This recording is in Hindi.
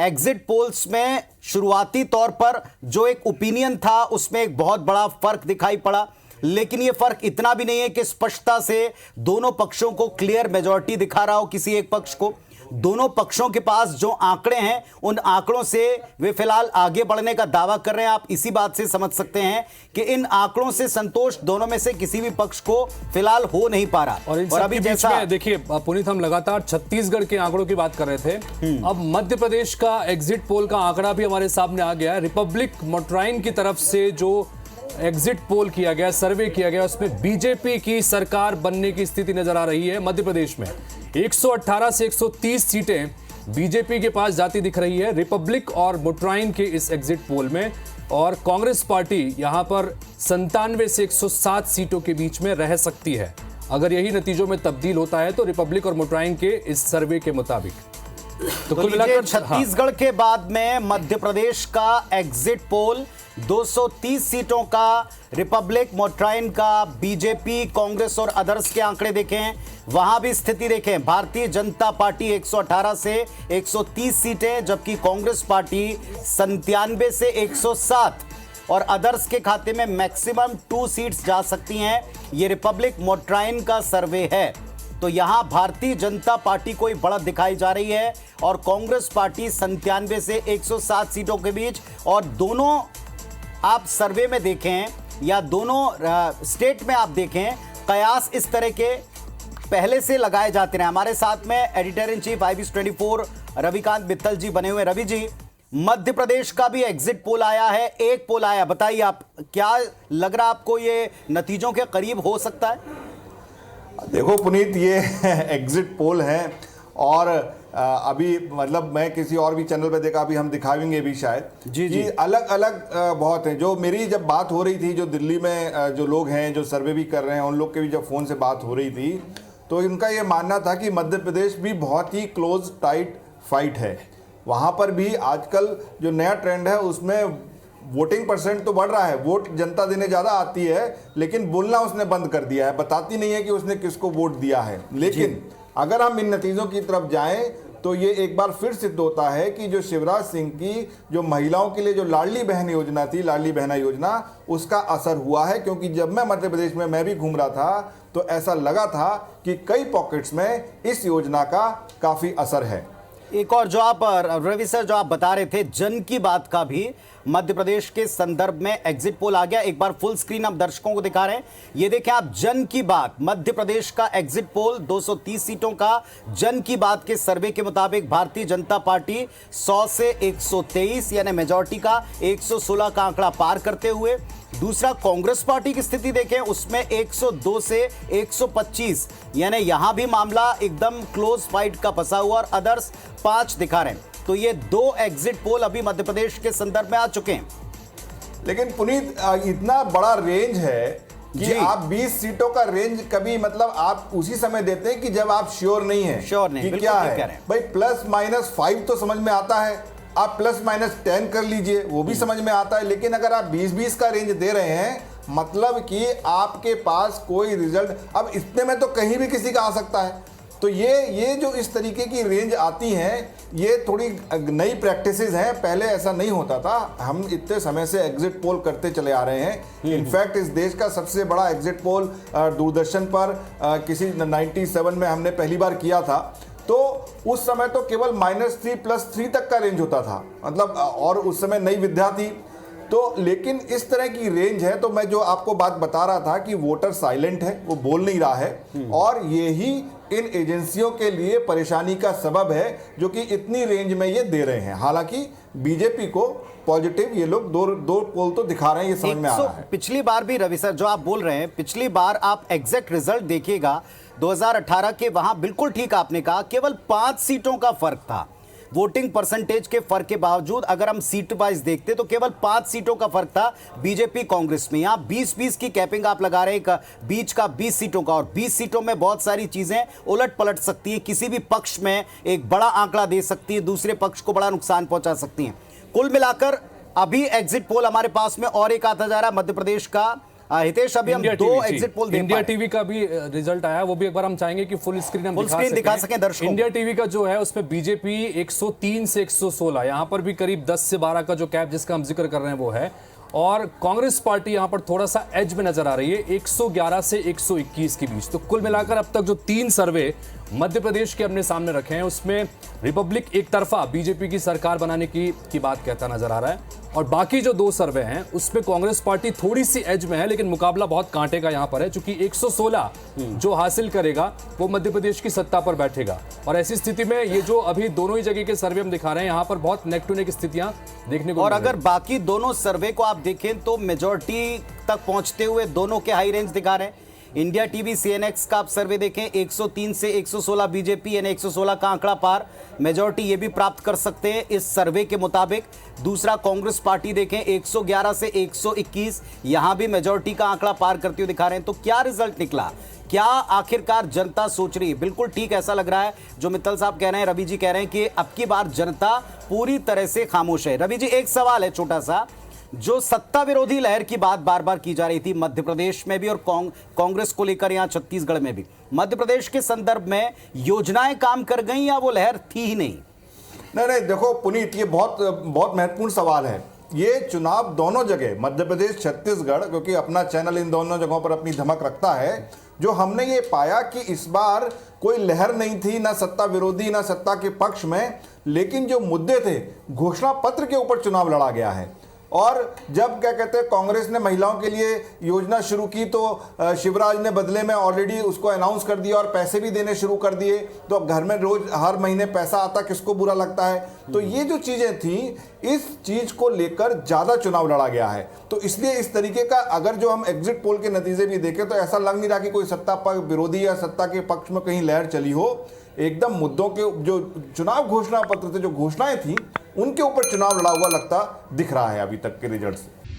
एग्जिट पोल्स में शुरुआती तौर पर जो एक ओपिनियन था उसमें एक बहुत बड़ा फर्क दिखाई पड़ा, लेकिन यह फर्क इतना भी नहीं है कि स्पष्टता से दोनों पक्षों को क्लियर मेजॉरिटी दिखा रहा हो किसी एक पक्ष को। दोनों पक्षों के पास जो आंकड़े हैं उन आंकड़ों से वे फिलहाल आगे बढ़ने का दावा कर रहे हैं। आप इसी बात से समझ सकते हैं कि इन आंकड़ों से संतोष दोनों में से किसी भी पक्ष को फिलहाल हो नहीं पा रहा। और अभी जैसा देखिए पुनीत, हम लगातार छत्तीसगढ़ के आंकड़ों की बात कर रहे थे, अब मध्य प्रदेश का एग्जिट पोल का आंकड़ा भी हमारे सामने आ गया है। रिपब्लिक मोट्राइन की तरफ से जो एग्जिट पोल किया गया, सर्वे किया गया, उसमें बीजेपी की सरकार बनने की स्थिति नजर आ रही है। मध्य प्रदेश में 118 से 130 सीटें बीजेपी के पास जाती दिख रही है रिपब्लिक और मोट्राइन के इस एग्जिट पोल में, और कांग्रेस पार्टी यहां पर 97 से 107 सीटों के बीच में रह सकती है। अगर यही नतीजों में तब्दील होता है तो रिपब्लिक और मोट्राइन के इस सर्वे के मुताबिक तो कुल मिलाकर छत्तीसगढ़ के बाद में मध्य प्रदेश का एग्जिट पोल 230 सीटों का रिपब्लिक, मोट्राइन का, बीजेपी, कांग्रेस और अदर्स के आंकड़े देखें, वहां भी स्थिति देखें। भारतीय जनता पार्टी 118 से 130 सीटें, जबकि कांग्रेस पार्टी 97 से 107 और अदर्स के खाते में मैक्सिमम 2 सीट्स जा सकती हैं। यह रिपब्लिक मोट्राइन का सर्वे है। तो यहां भारतीय जनता पार्टी को बढ़त दिखाई जा रही है और कांग्रेस पार्टी 97 से 107 सीटों के बीच। और दोनों आप सर्वे में देखें या दोनों स्टेट में आप देखें, कयास इस तरह के पहले से लगाए जाते रहे। हमारे साथ में editor in chief IBC24 Ravikant Mittal ji बने हुए। रवि जी, मध्य प्रदेश का भी एग्जिट पोल आया है, एक पोल आया, बताइए आप क्या लग रहा आपको, ये नतीजों के करीब हो सकता है? देखो पुनीत, ये एग्जिट पोल है और अभी मतलब मैं किसी और भी चैनल पे देखा, अभी हम दिखाएंगे भी शायद जी कि अलग अलग बहुत हैं। जो मेरी जब बात हो रही थी, जो दिल्ली में जो लोग हैं जो सर्वे भी कर रहे हैं, उन लोग के भी जब फ़ोन से बात हो रही थी तो इनका ये मानना था कि मध्य प्रदेश भी बहुत ही क्लोज टाइट फाइट है। वहाँ पर भी आजकल जो नया ट्रेंड है उसमें वोटिंग परसेंट तो बढ़ रहा है, वोट जनता देने ज़्यादा आती है, लेकिन बोलना उसने बंद कर दिया है, बताती नहीं है कि उसने किसको वोट दिया है। लेकिन अगर हम इन नतीजों की तरफ जाएं तो ये एक बार फिर सिद्ध होता है कि जो शिवराज सिंह की जो महिलाओं के लिए जो लाडली बहन योजना थी, लाडली बहना योजना, उसका असर हुआ है। क्योंकि जब मैं मध्य प्रदेश में मैं भी घूम रहा था तो ऐसा लगा था कि कई पॉकेट्स में इस योजना का काफ़ी असर है। एक और जो आप रवि सर जो आप बता रहे थे जन की बात का भी मध्य प्रदेश के संदर्भ में एग्जिट पोल आ गया। एक बार फुल स्क्रीन आप दर्शकों को दिखा रहे हैं, ये देखें आप, जन की बात, मध्य प्रदेश का एग्जिट पोल 230 सीटों का जन की बात के सर्वे के मुताबिक भारतीय जनता पार्टी 100 से 123 यानी मेजॉरिटी का 116 का आंकड़ा पार करते हुए। दूसरा कांग्रेस पार्टी की स्थिति देखें, उसमें 102 से 125 यानी यहां भी मामला एकदम क्लोज फाइट का फंसा हुआ, और अदर्स 5 दिखा रहे हैं। तो ये 2 एग्जिट पोल अभी मध्य प्रदेश के संदर्भ में आ चुके हैं। लेकिन पुनीत, इतना बड़ा रेंज है कि आप 20 सीटों का रेंज कभी मतलब आप उसी समय देते हैं कि जब आप श्योर नहीं है कि क्या है। भाई ±5 तो समझ में आता है, आप ±10 कर लीजिए, वो भी समझ में आता है। लेकिन अगर आप 20-20 का रेंज दे रहे हैं, मतलब कि आपके पास कोई रिजल्ट, अब इतने में तो कहीं भी किसी का आ सकता है। तो ये जो इस तरीके की रेंज आती हैं, ये थोड़ी नई प्रैक्टिसेस हैं, पहले ऐसा नहीं होता था। हम इतने समय से एग्जिट पोल करते चले आ रहे हैं। इनफैक्ट इस देश का सबसे बड़ा एग्जिट पोल दूरदर्शन पर किसी 97 में हमने पहली बार किया था। तो उस समय तो केवल -3 +3 तक का रेंज होता था, मतलब, और उस समय नई विद्या थी। तो लेकिन इस तरह की रेंज है। तो मैं जो आपको बात बता रहा था कि वोटर साइलेंट है, वो बोल नहीं रहा है, और यही इन एजेंसियों के लिए परेशानी का सबब है जो कि इतनी रेंज में ये दे रहे हैं। हालांकि बीजेपी को पॉजिटिव ये लोग दो पोल तो दिखा रहे हैं, ये समझ में आ रहा है। पिछली बार भी रवि सर जो आप बोल रहे हैं, पिछली बार आप एग्जैक्ट रिजल्ट देखिएगा 2018 के, वहां बिल्कुल ठीक आपने कहा, केवल 5 सीटों का फर्क था। वोटिंग परसेंटेज के फर्क के बावजूद अगर हम सीट वाइज देखते तो केवल 5 सीटों का फर्क था बीजेपी कांग्रेस में। यहां 20-20 की कैपिंग आप लगा रहे हैं, बीच का 20 सीटों का, और 20 सीटों में बहुत सारी चीजें उलट पलट सकती है। किसी भी पक्ष में एक बड़ा आंकड़ा दे सकती है, दूसरे पक्ष को बड़ा नुकसान पहुंचा सकती है। कुल मिलाकर अभी एग्जिट पोल हमारे पास में और एक आता जा रहा है मध्य प्रदेश का हितेश, अभी हम दो एग्जिट पोल इंडिया टीवी का भी रिजल्ट आया, वो भी एक बार हम चाहेंगे कि फुल स्क्रीन हम दिखा सकें दर्शकों। इंडिया टीवी का जो है उसमें बीजेपी 103 से 116, यहां पर भी करीब 10 से 12 का जो कैप जिसका हम जिक्र कर रहे हैं वो है, और कांग्रेस पार्टी यहां पर थोड़ा सा एज में नजर आ रही है 111 से 121 के बीच। तो कुल मिलाकर अब तक जो 3 सर्वे मध्य प्रदेश के अपने सामने रखे हैं उसमें रिपब्लिक एक तरफा बीजेपी की सरकार बनाने की बात कहता नजर आ रहा है, और बाकी जो 2 सर्वे हैं उसमें कांग्रेस पार्टी थोड़ी सी एज में है, लेकिन मुकाबला बहुत कांटे का यहां पर है, क्योंकि 116 जो हासिल करेगा वो मध्य प्रदेश की सत्ता पर बैठेगा। और ऐसी स्थिति में ये जो अभी दोनों ही जगह के सर्वे हम दिखा रहे हैं, यहां पर बहुत नेक टू नेक स्थितियां देखने को। और अगर बाकी दोनों सर्वे को आप देखें तो मेजॉरिटी तक पहुंचते हुए दोनों के हाई रेंज दिखा रहे हैं। इंडिया टीवी सीएनएक्स का आप सर्वे देखें, 103 से 116 बीजेपी यानी 116 का आंकड़ा पार, मेजॉरिटी ये भी प्राप्त कर सकते हैं इस सर्वे के मुताबिक। दूसरा कांग्रेस पार्टी देखें 111 से 121, यहां भी मेजॉरिटी का आंकड़ा पार करते हुए दिखा रहे हैं। तो क्या रिजल्ट निकला, क्या आखिरकार जनता सोच रही है? बिल्कुल ठीक ऐसा लग रहा है जो मित्तल साहब कह रहे हैं, रवि जी कह रहे हैं कि अब की बार जनता पूरी तरह से खामोश है। रवि जी, एक सवाल है छोटा सा, जो सत्ता विरोधी लहर की बात बार बार की जा रही थी मध्य प्रदेश में भी और कांग्रेस को लेकर यहां छत्तीसगढ़ में भी, मध्य प्रदेश के संदर्भ में योजनाएं काम कर गई या वो लहर थी ही नहीं? नहीं, देखो पुनीत, ये बहुत महत्वपूर्ण सवाल है। ये चुनाव दोनों जगह, मध्य प्रदेश, छत्तीसगढ़, क्योंकि अपना चैनल इन दोनों जगहों पर अपनी धमक रखता है, जो हमने ये पाया कि इस बार कोई लहर नहीं थी, ना सत्ता विरोधी ना सत्ता के पक्ष में, लेकिन जो मुद्दे थे घोषणा पत्र के ऊपर चुनाव लड़ा गया है। और जब क्या कहते हैं कांग्रेस ने महिलाओं के लिए योजना शुरू की तो शिवराज ने बदले में ऑलरेडी उसको अनाउंस कर दिया और पैसे भी देने शुरू कर दिए, तो अब घर में रोज हर महीने पैसा आता, किसको बुरा लगता है? तो ये जो चीजें थी, इस चीज को लेकर ज्यादा चुनाव लड़ा गया है। तो इसलिए इस तरीके का अगर जो हम एग्जिट पोल के नतीजे भी देखें तो ऐसा लग नहीं रहा कि कोई सत्ता पक्ष विरोधी या सत्ता के पक्ष में कहीं लहर चली हो। एकदम मुद्दों के जो चुनाव घोषणा पत्र थे, जो घोषणाएं थी, उनके ऊपर चुनाव लड़ा हुआ लगता दिख रहा है अभी तक के रिजल्ट से।